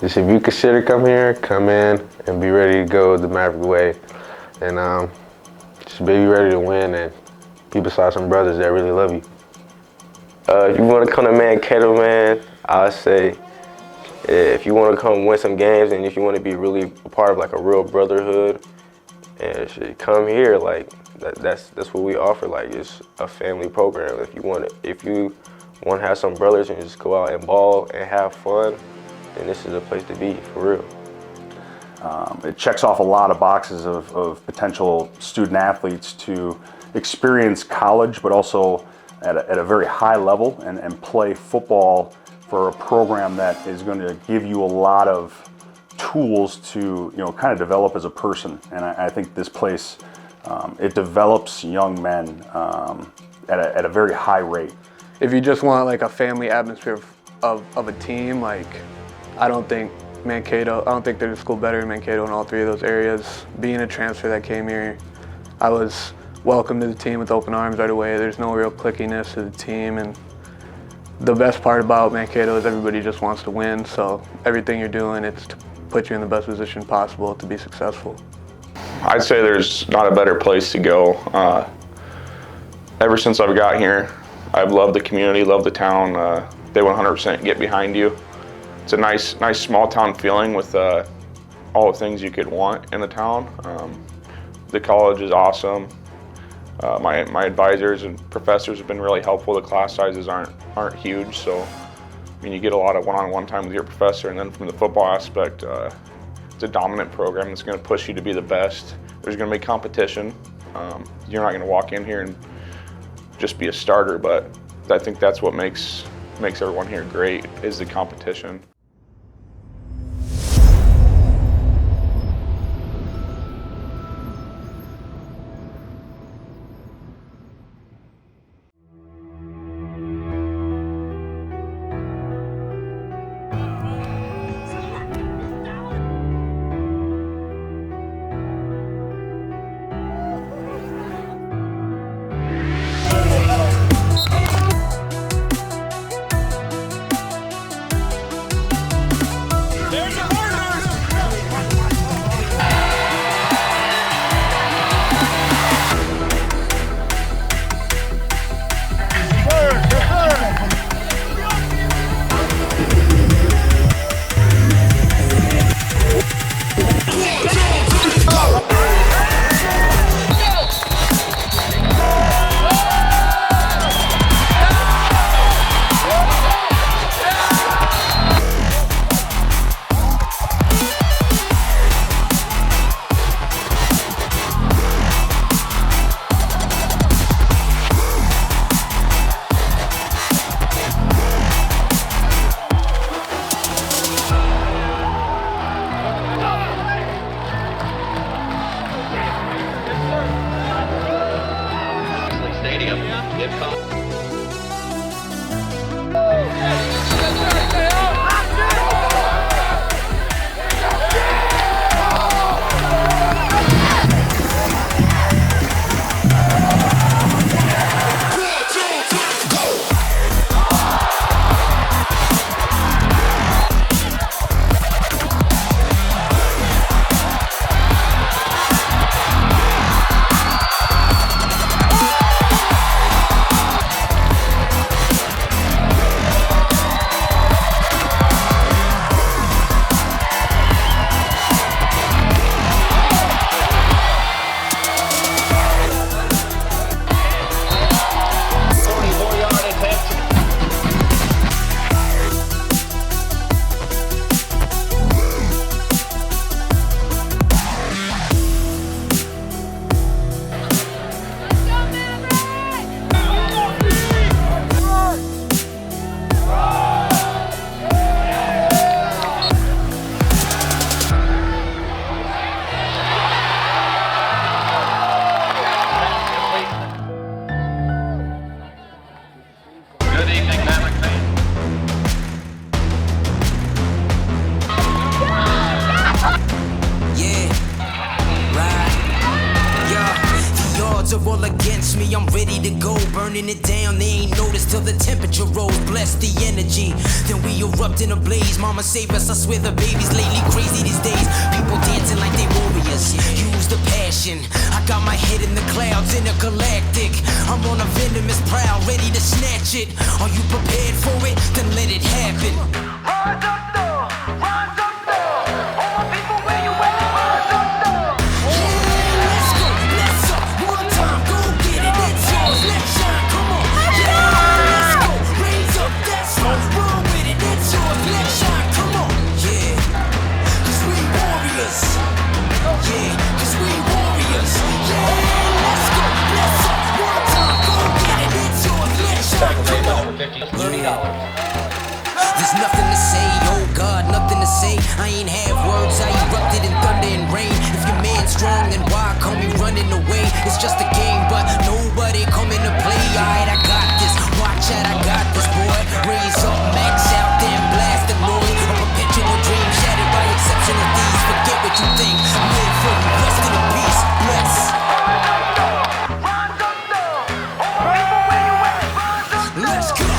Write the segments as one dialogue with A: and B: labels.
A: Just if you consider come here, come in and be ready to go the Maverick way, and just be ready to win and be beside some brothers that really love you.
B: If you want to come to Mankato, man, I say if you want to come win some games and if you want to be really a part of like a real brotherhood, and come here. Like that's what we offer. Like it's a family program. If you want to have some brothers and just go out and ball and have fun, then this is a place to be, for real.
C: It checks off a lot of boxes of potential student athletes to experience college, but also at a very high level and play football for a program that is going to give you a lot of tools to kind of develop as a person. And I think this place, it develops young men at a very high rate.
D: If you just want like a family atmosphere of a team, like I don't think there's a school better in Mankato in all three of those areas. Being a transfer that came here, I was welcomed to the team with open arms right away. There's no real clickiness to the team, and the best part about Mankato is everybody just wants to win, so everything you're doing, it's to put you in the best position possible to be successful.
E: I'd say there's not a better place to go. Ever since I've got here, I've loved the community, loved the town. They 100% get behind you. It's a nice small town feeling with all the things you could want in the town. The college is awesome. My advisors and professors have been really helpful. The class sizes aren't huge, so I mean you get a lot of one-on-one time with your professor, and then from the football aspect, it's a dominant program that's going to push you to be the best. There's going to be competition. You're not going to walk in here and just be a starter, but I think that's what makes everyone here great, is the competition.
F: I'm ready to go, burning it down. They ain't noticed till the temperature rose. Bless the energy, then we erupt in a blaze. Mama save us, I swear the baby's lately crazy these days. People dancing like they warriors, use the passion. I got my head in the clouds, intergalactic. I'm on a venomous prowl, ready to snatch it. Are you prepared for it? Then let it happen. Rise up now, rise up now. All my people, where you at? Rise up now. Yeah, let's go, let's up. One time, go get it, it's yours. Let's shine, come on. Yeah, let's go, raise up, that's right. Roll with it, it's yours. Let's shine, come on. Yeah, cause we warriors. Yeah, cause we warriors. Yeah, let's go, let's up. One time, go get it, it's yours. Let's shine, come on. $30. There's nothing to say, oh God, nothing to say. I ain't have words, I erupted in thunder and rain. If your man's strong, then why come you running away? It's just a game, but nobody coming to play. Alright, I got this, watch out, I got this, boy. Raise up, max out, then blast the noise. A perpetual dream shattered by exceptional thieves. Forget what you think, live for you, rest in peace, bless. Let's go.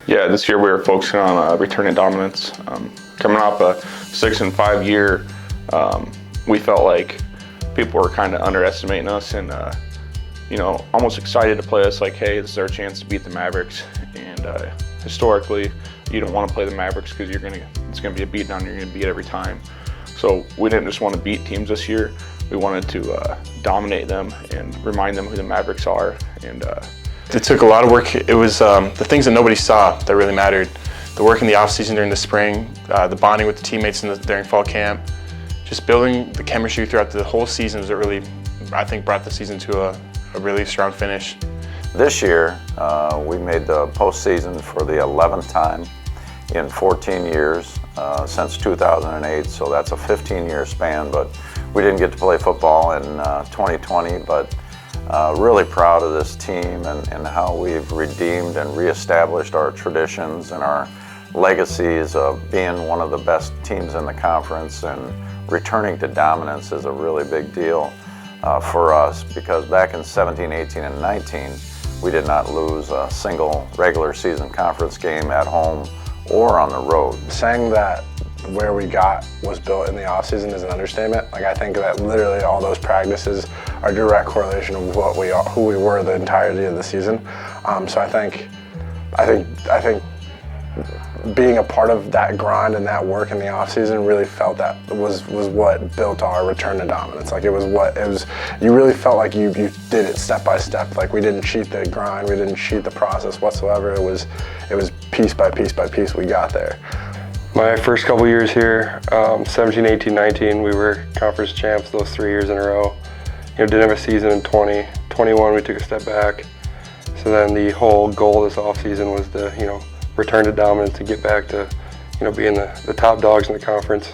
E: Yeah, this year we were focusing on returning dominance. Coming off a 6-5 year, we felt like people were kind of underestimating us and almost excited to play us like, hey, this is our chance to beat the Mavericks. And historically, you don't want to play the Mavericks because it's gonna be a beatdown. You're gonna beat every time. So we didn't just want to beat teams this year. We wanted to dominate them and remind them who the Mavericks are. And
G: it took a lot of work. It was the things that nobody saw that really mattered. The work in the off season during the spring, the bonding with the teammates during fall camp, just building the chemistry throughout the whole season was what really, I think, brought the season to a really strong finish.
H: This year, we made the postseason for the 11th time in 14 years since 2008, so that's a 15-year span, but we didn't get to play football in 2020, but really proud of this team and how we've redeemed and reestablished our traditions and our legacies of being one of the best teams in the conference, and returning to dominance is a really big deal for us, because back in 17, 18, and 19, we did not lose a single regular season conference game at home or on the road.
I: Saying that where we got was built in the offseason is an understatement. Like, I think that literally all those practices are direct correlation of what we are, who we were the entirety of the season. So I think being a part of that grind and that work in the offseason really felt that was what built our return to dominance. Like, it was you really felt like you did it step by step. Like, we didn't cheat the grind, we didn't cheat the process whatsoever. It was piece by piece by piece we got there.
J: My first couple years here, 17, 18, 19, we were conference champs those 3 years in a row. Didn't have a season in 20. 21, we took a step back. So then the whole goal this offseason was to, return to dominance, to get back to, being the top dogs in the conference.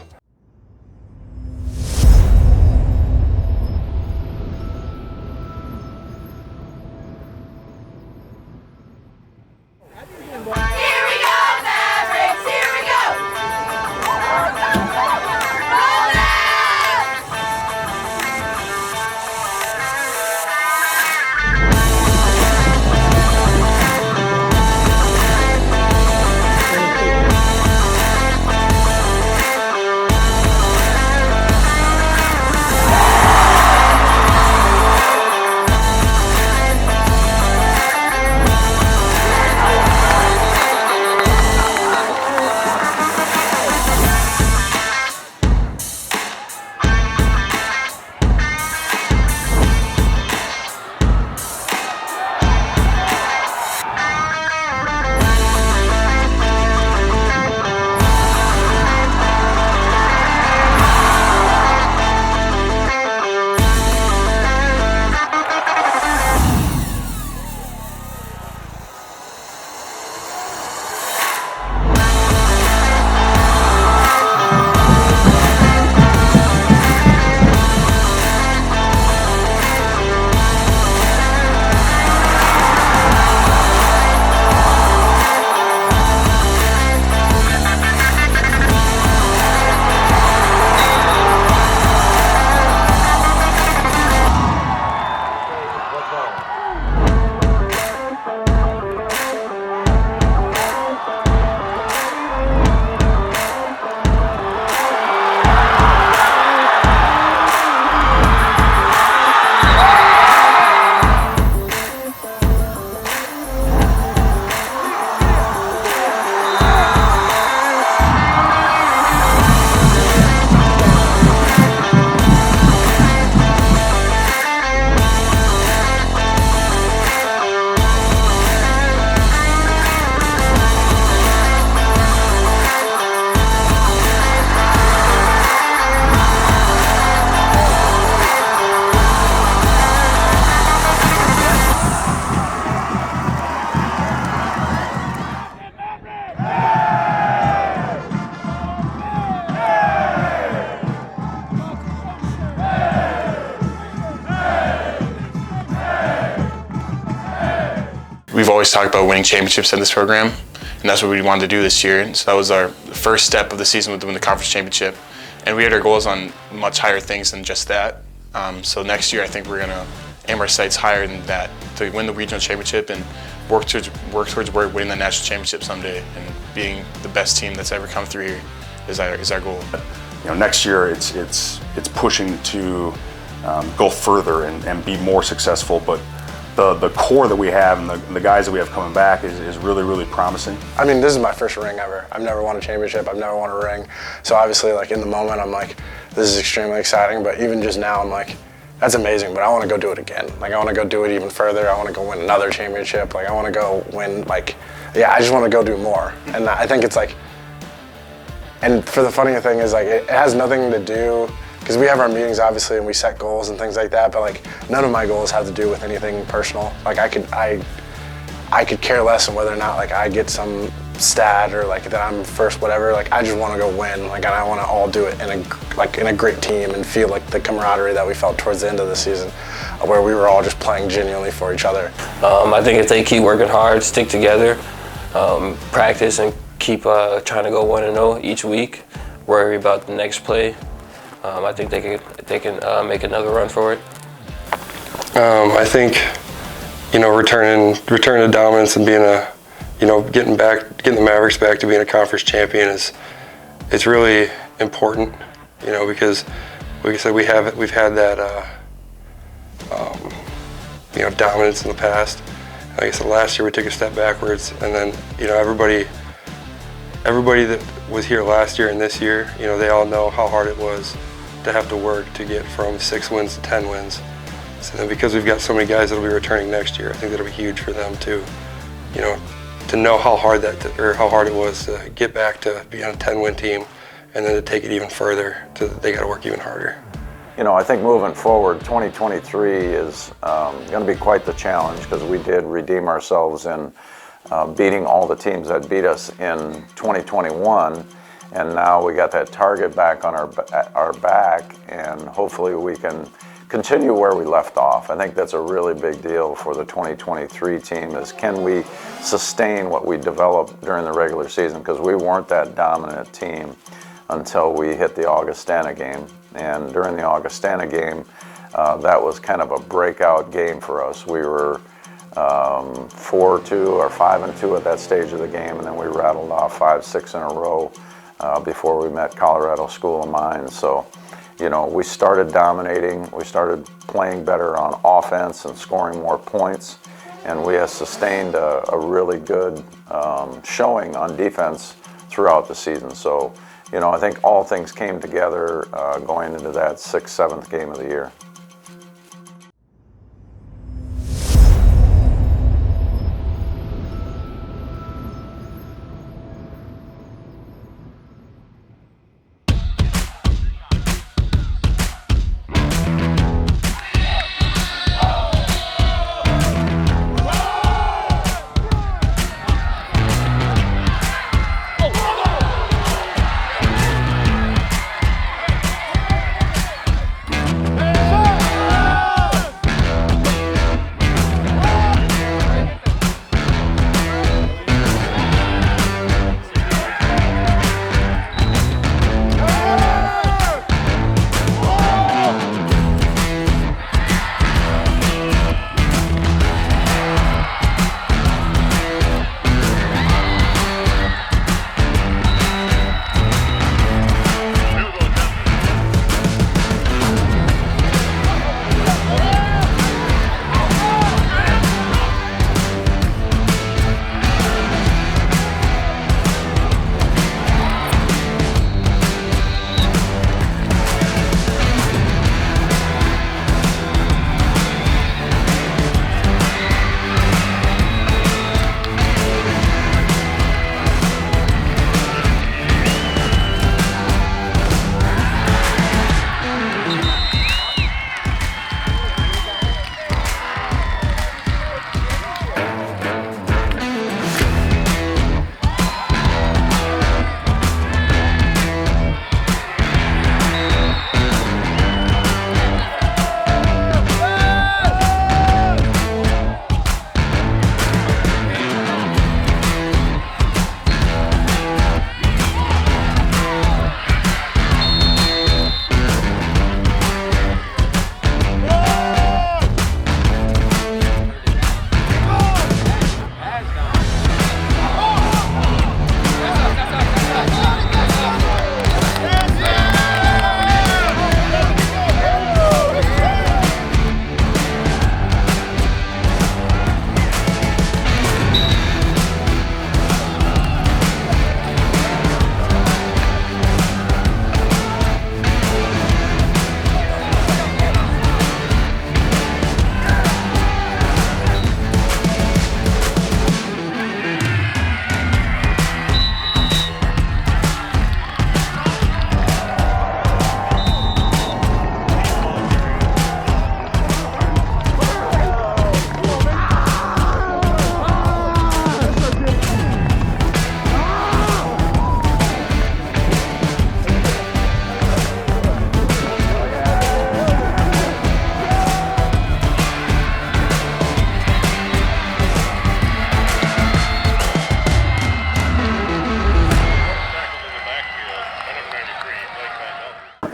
G: we've always talked about winning championships in this program, and that's what we wanted to do this year. And so that was our first step of the season, with winning the conference championship. And we had our goals on much higher things than just that. So next year, I think we're gonna aim our sights higher than that to win the regional championship and work towards winning the national championship someday, and being the best team that's ever come through here is our goal.
C: You know, next year it's pushing to go further and be more successful, but the core that we have and the guys that we have coming back is really, really promising.
I: I mean, this is my first ring ever. I've never won a championship. I've never won a ring. So obviously, like, in the moment, I'm like, this is extremely exciting. But even just now, I'm like, that's amazing, but I want to go do it again. Like, I want to go do it even further. I want to go win another championship. Like, I want to go win, like, yeah, I just want to go do more. And I think it's like, and for the funny thing is, like, it has nothing to do, because we have our meetings, obviously, and we set goals and things like that, but, like, none of my goals have to do with anything personal. Like, I could care less on whether or not, like, I get some stat or, like, that I'm first, whatever. Like, I just want to go win. Like, and I want to all do it in a great team and feel like the camaraderie that we felt towards the end of the season, where we were all just playing genuinely for each other.
K: I think if they keep working hard, stick together, practice, and keep trying to go 1-0 each week, worry about the next play, I think they can make another run for it.
J: I think, you know, returning to dominance and being getting the Mavericks back to being a conference champion it's really important, you know, because like I said, we've had that dominance in the past. Like I said, last year we took a step backwards, and then, you know, everybody that was here last year and this year, you know, they all know how hard it was to have to work to get from 6 wins to 10 wins. So then, because we've got so many guys that'll be returning next year, I think that'll be huge for them too, you know, to know how hard it was to get back to be on a 10-win team, and then to take it even further, they got to work even harder.
H: You know, I think moving forward, 2023 is going to be quite the challenge, because we did redeem ourselves in beating all the teams that beat us in 2021, and now we got that target back on our back, and hopefully we can continue where we left off. I think that's a really big deal for the 2023 team, is can we sustain what we developed during the regular season, because we weren't that dominant team until we hit the Augustana game. And during the Augustana game, that was kind of a breakout game for us. We were 4-2 or 5-2 at that stage of the game, and then we rattled off 5-6 in a row before we met Colorado School of Mines. So, you know, we started dominating, we started playing better on offense and scoring more points, and we have sustained a really good showing on defense throughout the season. So, you know, I think all things came together going into that 6th, 7th game of the year.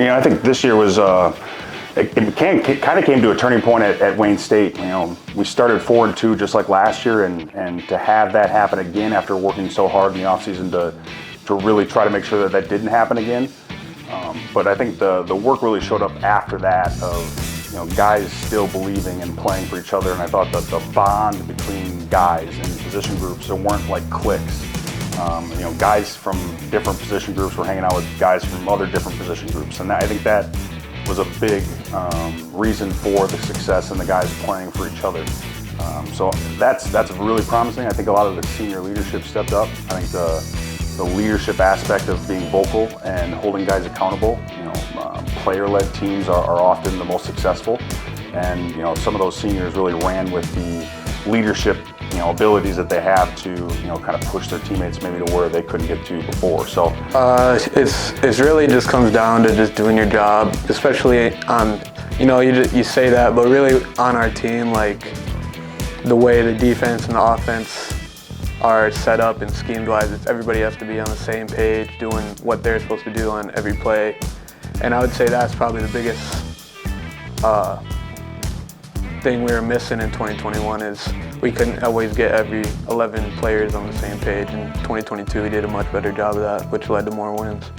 C: I think this year was it kind of came to a turning point at Wayne State. We started 4-2 just like last year, and to have that happen again after working so hard in the offseason to really try to make sure that didn't happen again. But I think the work really showed up after that of guys still believing and playing for each other, and I thought that the bond between guys and position groups, there weren't like cliques. Guys from different position groups were hanging out with guys from other different position groups, and I think that was a big reason for the success and the guys playing for each other. So that's really promising. I think a lot of the senior leadership stepped up. I think the leadership aspect of being vocal and holding guys accountable. Player-led teams are often the most successful, and some of those seniors really ran with the leadership abilities that they have to kind of push their teammates maybe to where they couldn't get to before. So
D: it's really just comes down to just doing your job, especially on you say that, but really on our team, like the way the defense and the offense are set up and schemed wise, everybody has to be on the same page doing what they're supposed to do on every play. And I would say that's probably the biggest thing we were missing in 2021 is we couldn't always get every 11 players on the same page. In 2022, we did a much better job of that, which led to more wins.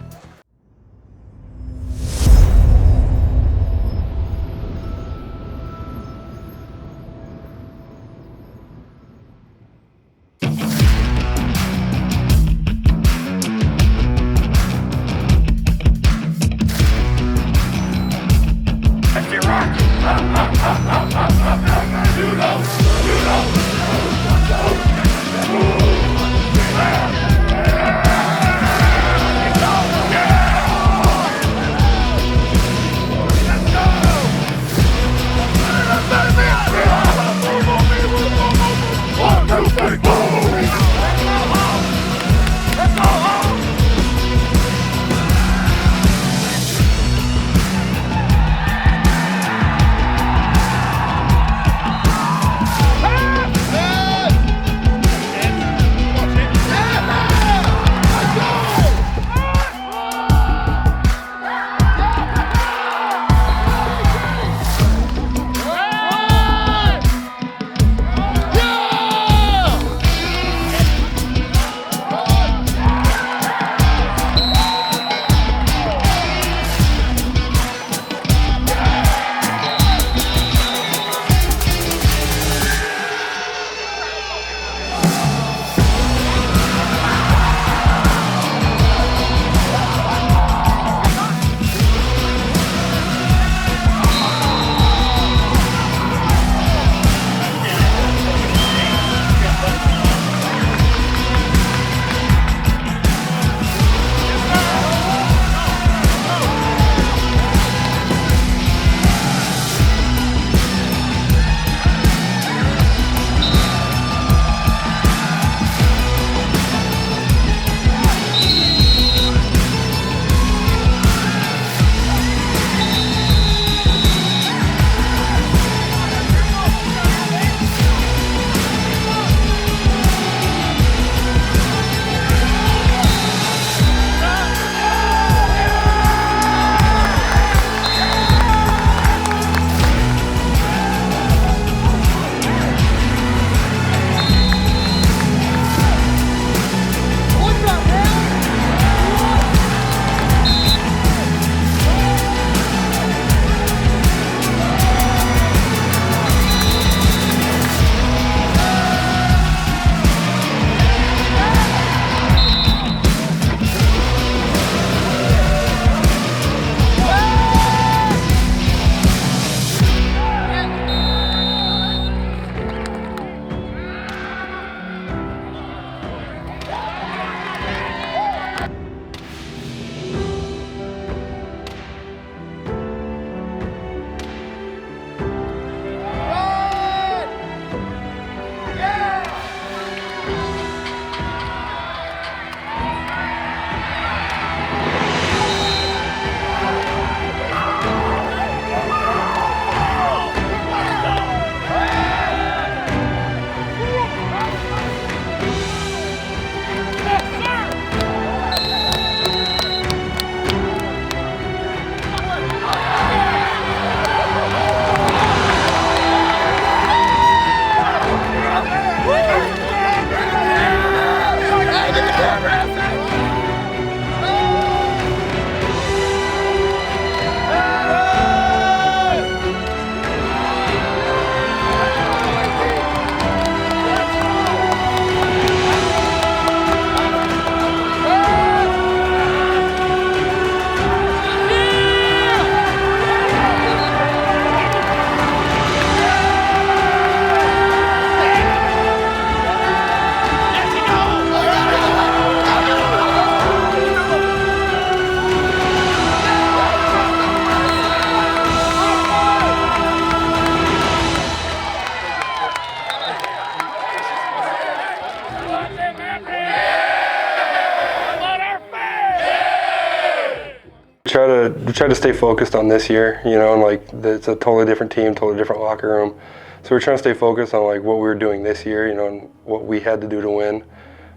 J: try to stay focused on this year, you know, and like it's a totally different team, totally different locker room. So we're trying to stay focused on like what we were doing this year, you know, and what we had to do to win.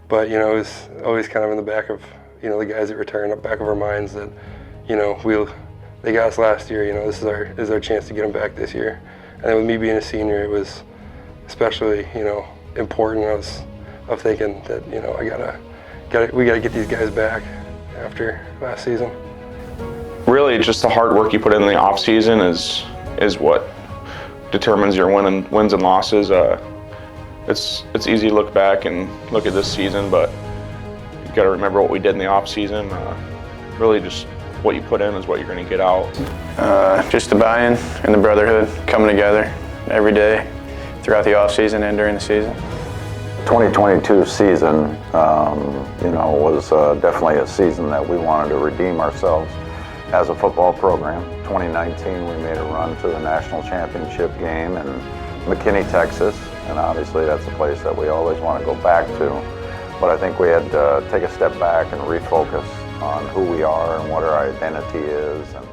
J: But, you know, it was always kind of in the back of, you know, the guys that return, up back of our minds that, you know, they got us last year, you know, this is our chance to get them back this year. And then with me being a senior, it was especially, you know, important. I was thinking that, you know, we gotta get these guys back after last season.
E: Really, just the hard work you put in the off season is what determines your wins and losses. It's easy to look back and look at this season, but you got to remember what we did in the off season. Really, just what you put in is what you're going to get out.
L: Just the buy-in and the brotherhood coming together every day throughout the off season and during the season.
H: 2022 season, you know, was definitely a season that we wanted to redeem ourselves as a football program. 2019, we made a run to the national championship game in McKinney, Texas, and obviously that's a place that we always want to go back to. But I think we had to take a step back and refocus on who we are and what our identity is. And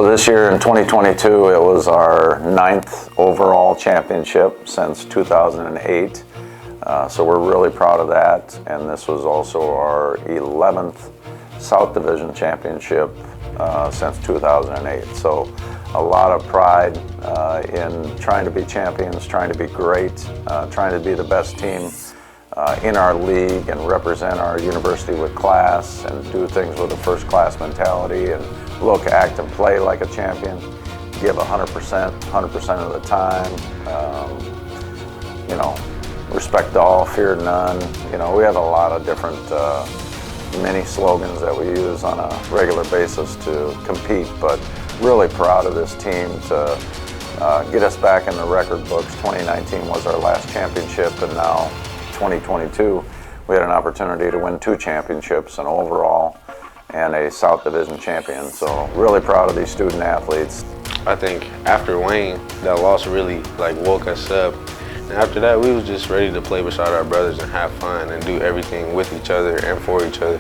H: So this year in 2022, it was our 9th overall championship since 2008. So we're really proud of that. And this was also our 11th South Division championship since 2008. So a lot of pride in trying to be champions, trying to be great, trying to be the best team in our league and represent our university with class and do things with a first class mentality and look, act, and play like a champion. Give 100% of the time. You know, respect all, fear none. You know, we have a lot of different many slogans that we use on a regular basis to compete, but really proud of this team to get us back in the record books. 2019 was our last championship, and now 2022 we had an opportunity to win 2 championships, an overall and a South Division champion. So really proud of these student athletes.
A: I think after Wayne, that loss really woke us up. And after that, we was just ready to play beside our brothers and have fun and do everything with each other and for each other.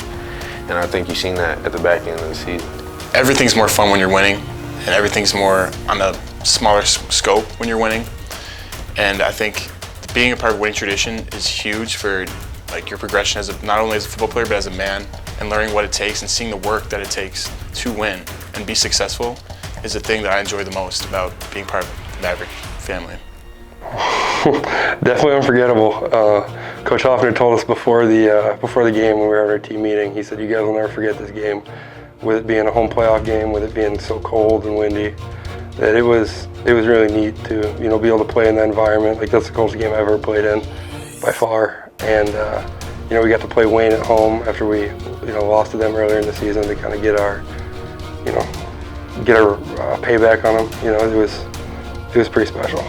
A: And I think you've seen that at the back end of the season.
G: Everything's more fun when you're winning, and everything's more on a smaller scope when you're winning. And I think being a part of winning tradition is huge for your progression as not only as a football player but as a man, and learning what it takes and seeing the work that it takes to win and be successful is the thing that I enjoy the most about being part of the Maverick family.
J: Definitely unforgettable. Coach Hoffner told us before the game when we were at our team meeting, he said, "You guys will never forget this game." With it being a home playoff game, with it being so cold and windy, that it was really neat to be able to play in that environment. That's the coldest game I've ever played in by far. And we got to play Wayne at home after we lost to them earlier in the season to kind of get our payback on them. It was pretty special.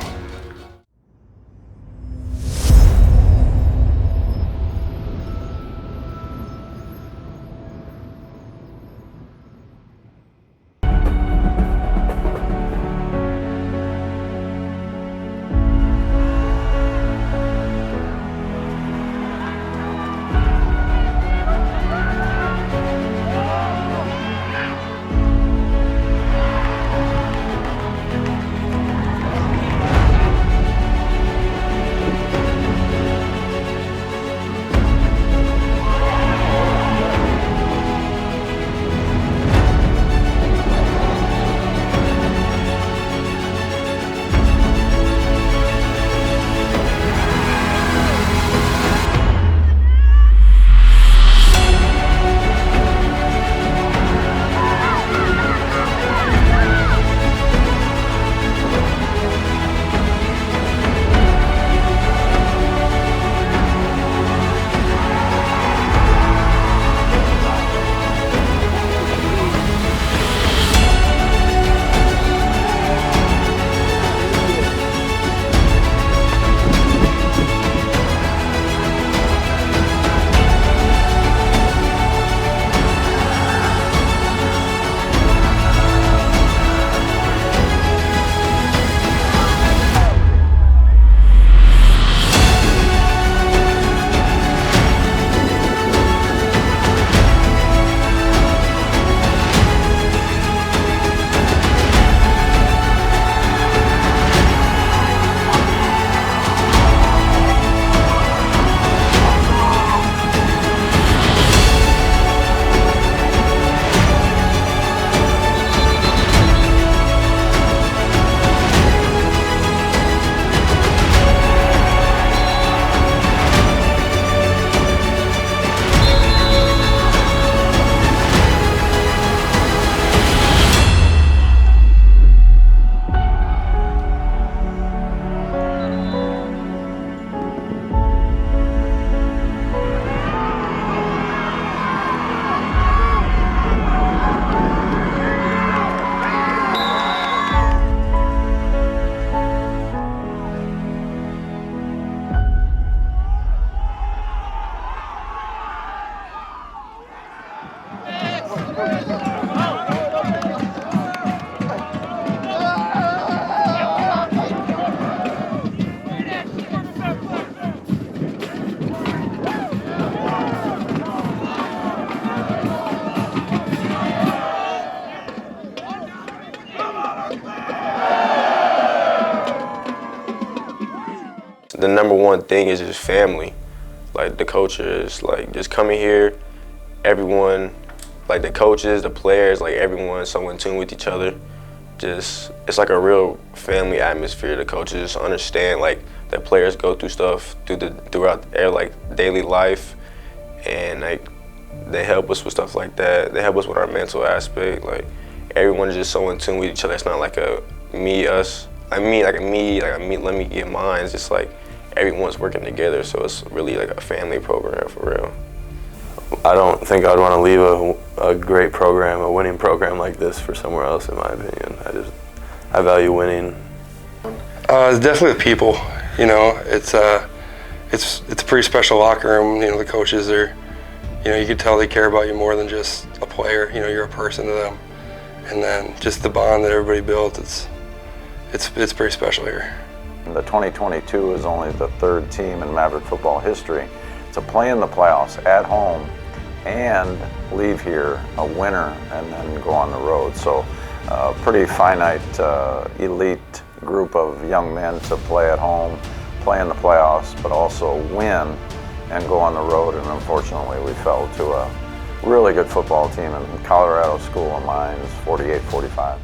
B: the number one thing is just family. Like the culture is like just coming here, everyone, like the coaches, the players, like everyone so in tune with each other. Just it's like a real family atmosphere. The coaches understand like the players go through stuff throughout their like daily life, and like they help us with stuff like that. They help us with our mental aspect. Like everyone is just so in tune with each other. It's not like a me, us, like me, like a me, let me get mine. It's just like everyone's working together, so it's really like a family program for real. I don't think I'd want to leave a great program, a winning program like this for somewhere else, in my opinion. I value winning.
J: It's definitely the people. You know, it's a pretty special locker room. You know, the coaches are, you know, you can tell they care about you more than just a player. You know, you're a person to them, and then just the bond that everybody built. It's pretty special here.
H: The 2022 is only the third team in Maverick football history to play in the playoffs at home and leave here a winner and then go on the road. So pretty finite elite group of young men to play at home, play in the playoffs, but also win and go on the road. And unfortunately we fell to a really good football team in Colorado School of Mines, 48-45.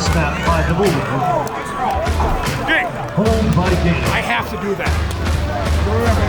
M: Snap by the Bulldogs.
N: I have to do that.